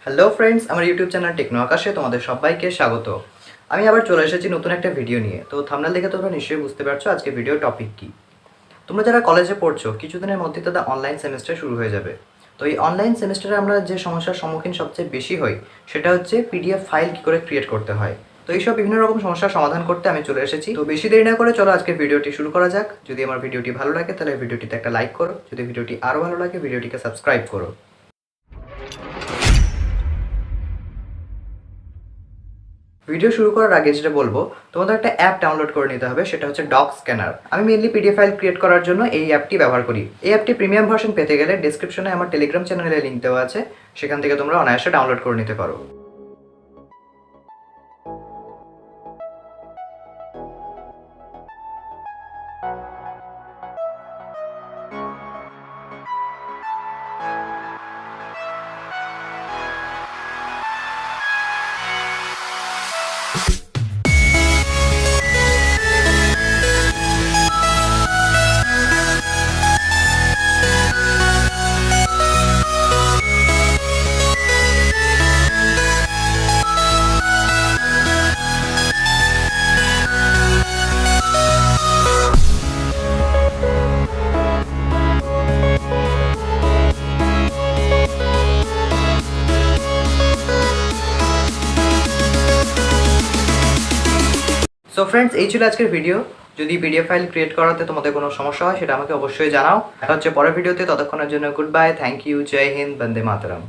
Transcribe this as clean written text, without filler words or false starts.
Hello friends, আমার YouTube channel techno আকাশে তোমাদের সবাইকে স্বাগত। আমি আবার চলে এসেছি নতুন একটা ভিডিও নিয়ে। তো থাম্বনেল দেখে তোমরা নিশ্চয়ই বুঝতে পারছো আজকে ভিডিও টপিক কী। তোমরা যারা কলেজে পড়ছো কিছুদিনের মধ্যে তাদের অনলাইন সেমিস্টার শুরু হয়ে যাবে। তো এই অনলাইন সেমিস্টারে আমরা যে সমস্যার সম্মুখীন সবচেয়ে বেশি হই সেটা হচ্ছে পিডিএফ ফাইল কী করে ক্রিয়েট করতে হয়। তো এইসব বিভিন্ন রকম সমস্যার সমাধান করতে আমি চলে এসেছি। তো বেশি দেরি না করে চলো আজকে ভিডিওটি শুরু করা যাক। যদি আমার ভিডিওটি ভালো লাগে তাহলে ভিডিওটিতে একটা লাইক করো, যদি ভিডিওটি আরও ভালো লাগে ভিডিওটিকে সাবস্ক্রাইব করো। ভিডিও শুরু করার আগে যেটা বলবো, তোমাদের একটা অ্যাপ ডাউনলোড করে নিতে হবে, সেটা হচ্ছে ডক স্ক্যানার। আমি মেনলি পিডিএফ ফাইল ক্রিয়েট করার জন্য এই অ্যাপটি ব্যবহার করি। এই অ্যাপটি প্রিমিয়াম ভার্সন পেতে গেলে ডেসক্রিপশনে আমার টেলিগ্রাম চ্যানেলে লিঙ্ক দেওয়া আছে, সেখান থেকে তোমরা অনায়াসে ডাউনলোড করে নিতে পারো। সো ফ্রেন্ডস, এই ছিল আজকের ভিডিও। যদি পিডিএফ ফাইল ক্রিয়েট করাতে তোমাদের কোনো সমস্যা হয় সেটা আমাকে অবশ্যই জানাও। দেখা হচ্ছে পরের ভিডিওতে, ততক্ষণের জন্য গুড বাই, থ্যাংক ইউ, জয় হিন্দ, বন্দে মাতরম।